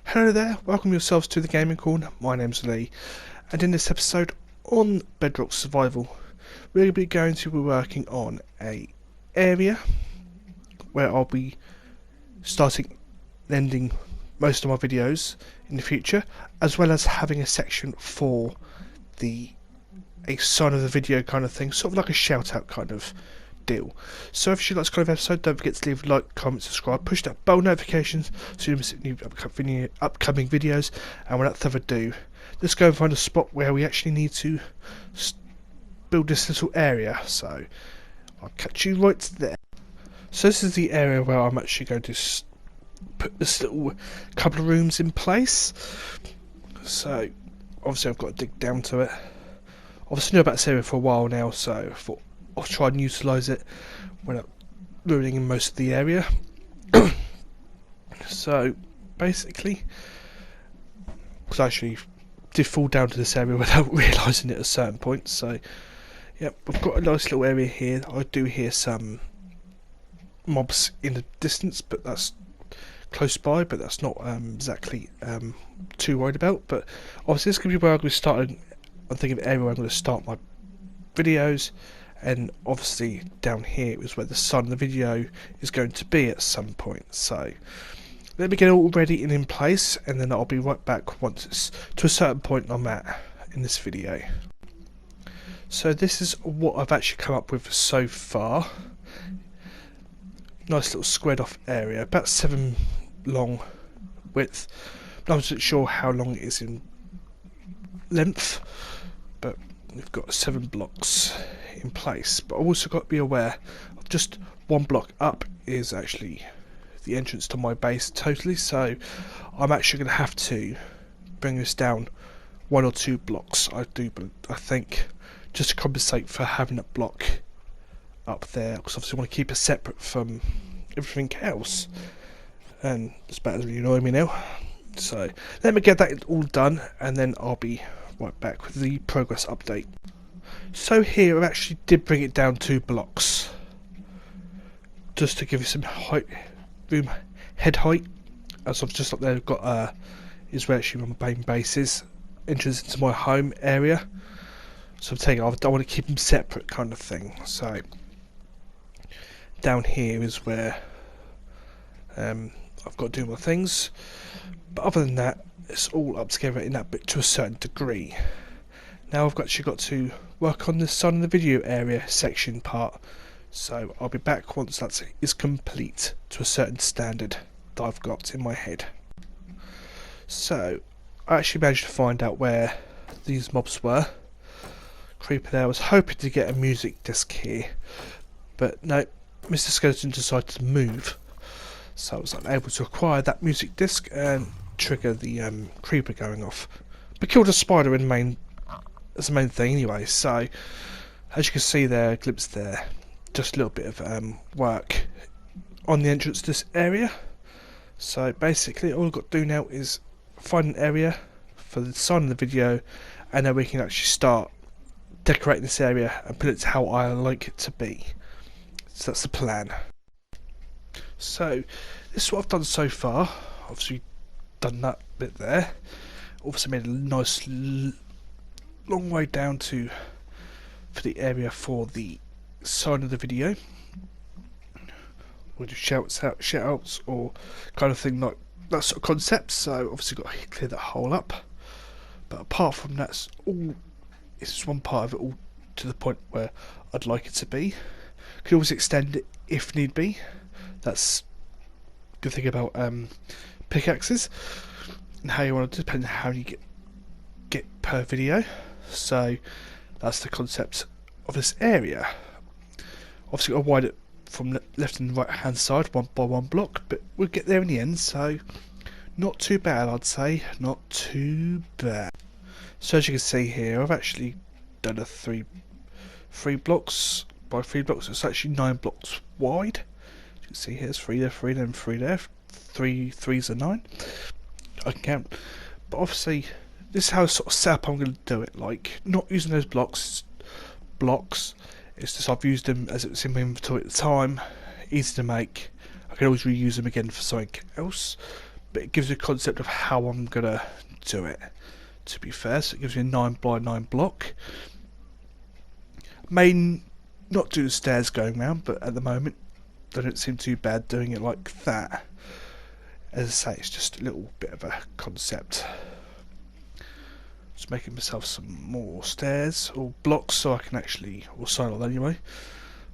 Hello there, welcome yourselves to the Gaming Corner. My name's Lee, and in this episode on Bedrock Survival, we're going to be working on a area where I'll be starting and ending most of my videos in the future, as well as having a section for a sign of the video kind of thing, sort of like a shout out kind of deal. So if you like this kind of episode, don't forget to leave a like, comment, subscribe, push that bell notifications so you don't miss new upcoming videos. And without further ado, let's go and find a spot where we actually need to build this little area. So I'll catch you right there. So this is the area where I'm actually going to put this little couple of rooms in place. So obviously I've got to dig down to it. Obviously I know about this area for a while now, so I thought I'll try and utilise it without ruining most of the area. So basically, because I actually did fall down to this area without realising it at a certain point. So yep, we've got a nice little area here. I do hear some mobs in the distance, but that's close by, but that's not exactly too worried about. But obviously this is going to be where I'm going to start. I'm thinking of area where I'm going to start my videos. And obviously down here is where the start of the video is going to be at some point. So let me get it all ready and in place, and then I'll be right back once it's to a certain point I'm at in this video. So this is what I've actually come up with so far. Nice little squared off area, about 7 long width. I'm not sure how long it is in length, but we've got 7 blocks in place. But I've also got to be aware of just one block up is actually the entrance to my base totally, so I'm actually going to have to bring this down 1 or 2 blocks, I think, just to compensate for having that block up there, because obviously I want to keep it separate from everything else, and this batter's really annoying me now. So let me get that all done, and then I'll be right back with the progress update. So here I actually did bring it down 2 blocks, just to give you some height, room head height, as I've just up there got is where actually my main base is, entrance into my home area. So I'm taking, I don't want to keep them separate kind of thing. So down here is where I've got to do my things, but other than that it's all up together in that bit to a certain degree. Now I've actually got to work on the side of the video area section part, so I'll be back once that is complete to a certain standard that I've got in my head. So I actually managed to find out where these mobs were. Creeper there. I was hoping to get a music disc here, but no, Mr. Skeleton decided to move, so I was unable to acquire that music disc and trigger the creeper going off, but killed a spider as the main thing anyway. So as you can see there, a glimpse there, just a little bit of work on the entrance to this area. So basically all I've got to do now is find an area for the sign of the video, and then we can actually start decorating this area and put it to how I like it to be. So that's the plan. So this is what I've done so far. Obviously done that bit there. Also made a nice long way down for the area for the sign of the video. We'll do shout outs or kind of thing, like that sort of concept. So obviously got to clear that hole up. But apart from that, it's just one part of it all to the point where I'd like it to be. Could always extend it if need be. That's a good thing about pickaxes and how you want to, depend on how you get per video. So that's the concept of this area. Obviously got to widen it from left and right hand side one by one block, but we'll get there in the end, so not too bad, I'd say, not too bad. So as you can see here, I've actually done a 3 blocks by 3 blocks. It's actually 9 blocks wide. As you can see here, there's 3 there, 3 there, and 3 there. 3 3s are 9. I can count. But obviously, this is how sort of set up I'm going to do it. Like, not using those blocks. It's just I've used them as it was in my inventory at the time. Easy to make. I can always reuse them again for something else. but it gives you a concept of how I'm gonna do it, to be fair. So it gives you a 9 by 9 block. May not do the stairs going round, but at the moment they don't seem too bad doing it like that. As I say, it's just a little bit of a concept. Just making myself some more stairs or blocks so I can actually, or sign on anyway.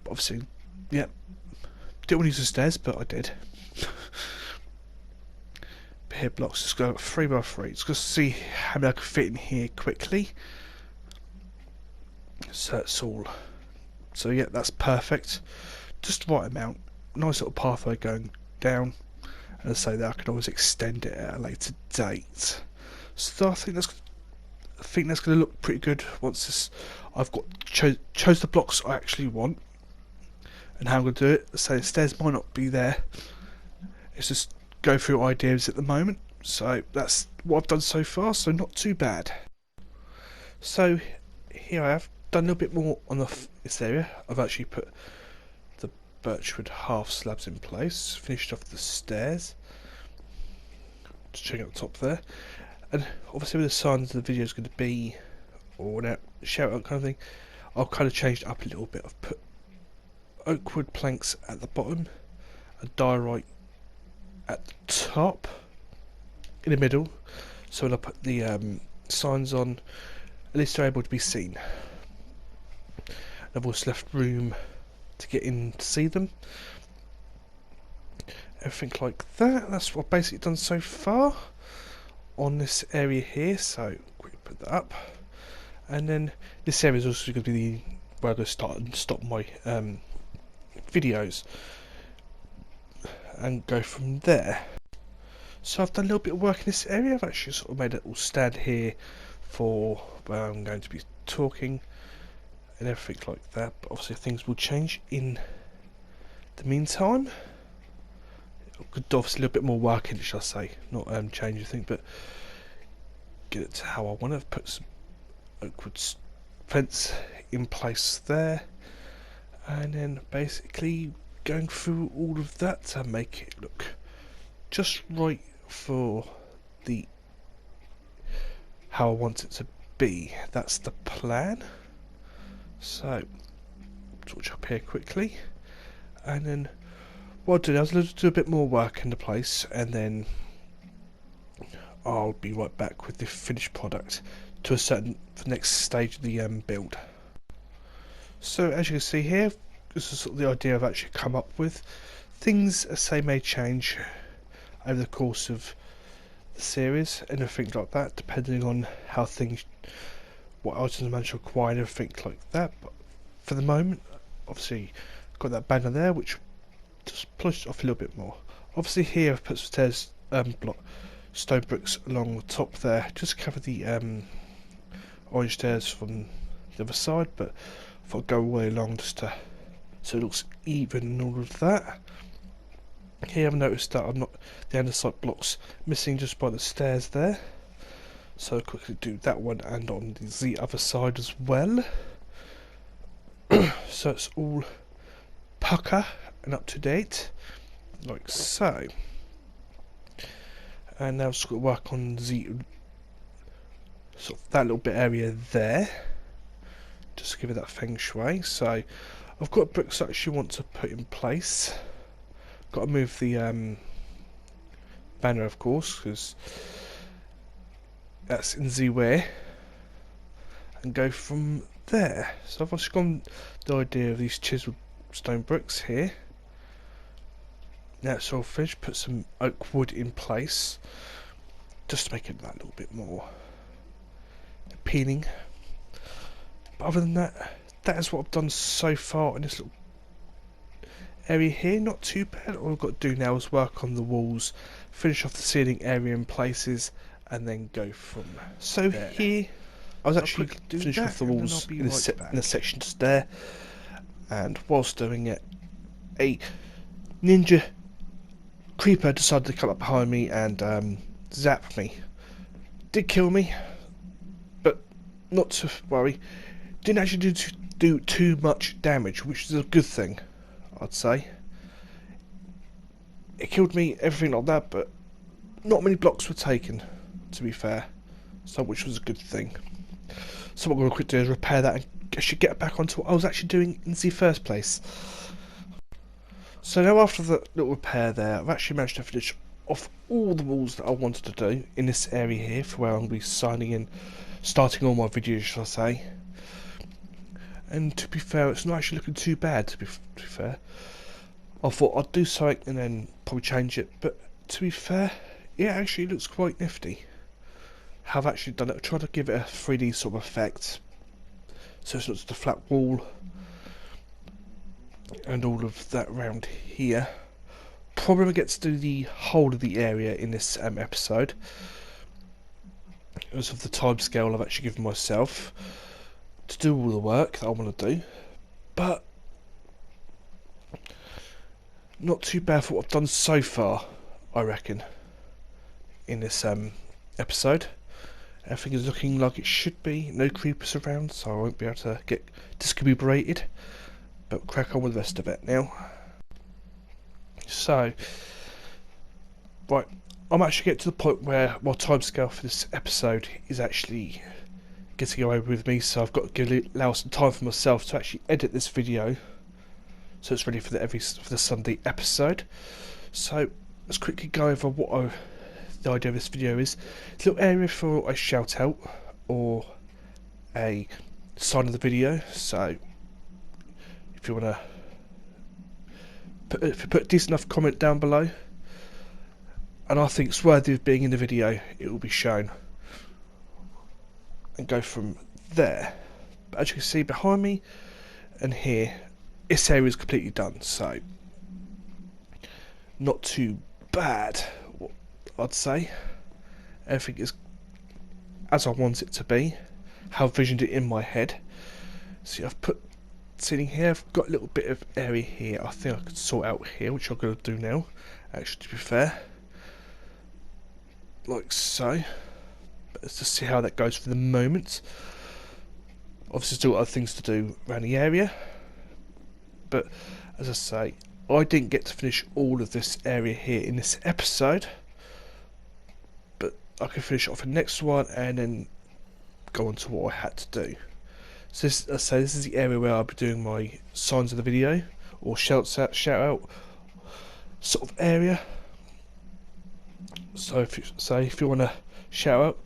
But obviously, yeah, didn't want to use the stairs, but I did. But here blocks, just go 3 by 3. Just to see how many I can fit in here quickly. So that's all. So yeah, that's perfect. Just the right amount. Nice little pathway going down. And I say that I can always extend it at a later date. So I think that's going to look pretty good once this. I've got chose the blocks I actually want and how I'm going to do it. So the stairs might not be there. It's just go through ideas at the moment. So that's what I've done so far. So not too bad. So here I have done a little bit more on this area. I've actually put the birchwood half slabs in place. Finished off the stairs. Just checking out the top there. And obviously with the signs the video is going to be, or that shout out kind of thing, I've kind of changed it up a little bit. I've put oak wood planks at the bottom, a diorite at the top, in the middle, so when I put the signs on, at least they're able to be seen. I've also left room to get in to see them. Everything like that. That's what I've basically done so far on this area here. So quickly put that up, and then this area is also going to be where I'm going to start and stop my videos and go from there. So I've done a little bit of work in this area. I've actually sort of made a little stand here for where I'm going to be talking and everything like that, but obviously things will change in the meantime. Could obviously a little bit more work in it, shall I say, not change anything, but get it to how I want to. Put some oak wood fence in place there, and then basically going through all of that to make it look just right for the how I want it to be. That's the plan. So switch up here quickly, and then what I'll do now is I'll do a bit more work in the place, and then I'll be right back with the finished product to the next stage of the build. So as you can see here, this is sort of the idea I've actually come up with. Things, as I say, may change over the course of the series and everything like that, depending on how things, what items I manage to acquire and everything like that. But for the moment, obviously got that banner there which just polished off a little bit more. Obviously here I've put some stairs, stone bricks along the top there, just to cover the orange stairs from the other side, but I thought I'd go all the way along just to, so it looks even and all of that. Here I've noticed that I'm not, the andesite blocks missing just by the stairs there, so I'll quickly do that one and on the other side as well. So it's all pucker and up to date, like so. And now I've just got to work on the sort of that little bit area there, just to give it that feng shui. So I've got bricks I actually want to put in place. Got to move the banner, of course, because that's in the way, and go from there. So I've just gone the idea of these chiseled stone bricks here. Now it's all finished, put some oak wood in place just to make it that little bit more appealing. But other than that, that is what I've done so far in this little area here. Not too bad. All I've got to do now is work on the walls, finish off the ceiling area in places, and then go from so there. Here I was actually finishing off the walls in a section just there, and whilst doing it, a ninja creeper decided to come up behind me and zap me. Did kill me, but not to worry. Didn't actually do too much damage, which is a good thing, I'd say. It killed me, everything like that, but not many blocks were taken, to be fair, so which was a good thing. So what I'm going to quickly do is repair that and actually get back onto what I was actually doing in the first place. So now after the little repair there, I've actually managed to finish off all the walls that I wanted to do in this area here for where I'm going to be signing in, starting all my videos, shall I say. And to be fair, it's not actually looking too bad, to be fair. I thought I'd do something and then probably change it, but to be fair, it actually looks quite nifty. Have actually done it, tried to give it a 3D sort of effect, so it's not just a flat wall and all of that around here. Probably gonna get to do the whole of the area in this episode because of the time scale I've actually given myself to do all the work that I want to do, but not too bad for what I've done so far, I reckon, in this episode. Everything is looking like it should be. No creepers around, so I won't be able to get discombobulated. But crack on with the rest of it now. So, right, I'm actually getting to the point where my timescale for this episode is actually getting away with me. So I've got to allow some time for myself to actually edit this video, so it's ready for the Sunday episode. So let's quickly go over what the idea of this video is. It's a little area for a shout out or a sign of the video. So if you want to put a decent enough comment down below, and I think it's worthy of being in the video, it will be shown, and go from there. But as you can see behind me and here, this area is completely done, so not too bad, I'd say. Everything is as I want it to be, how I've visioned it in my head. See, I've put sitting here, I've got a little bit of area here I think I could sort out here, which I'm going to do now, actually, to be fair, like so. But let's just see how that goes for the moment. Obviously still got other things to do around the area, but as I say, I didn't get to finish all of this area here in this episode, but I can finish off the next one and then go on to what I had to do. So this is the area where I'll be doing my signs of the video, or shout out sort of area. So if you want to shout out,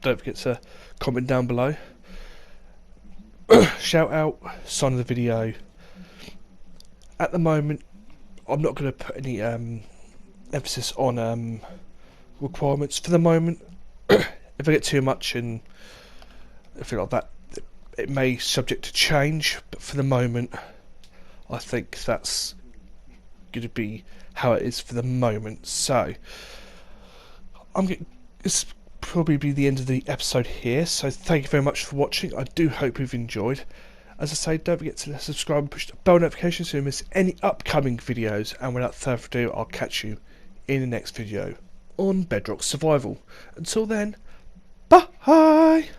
don't forget to comment down below. Shout out, sign of the video. At the moment, I'm not going to put any emphasis on requirements for the moment. If I get too much and everything like that, it may subject to change, but for the moment I think that's going to be how it is for the moment. So this probably be the end of the episode here, so thank you very much for watching. I do hope you've enjoyed. As I say, don't forget to subscribe and push the bell notification so you don't miss any upcoming videos, and without further ado, I'll catch you in the next video on Bedrock Survival. Until then, bye!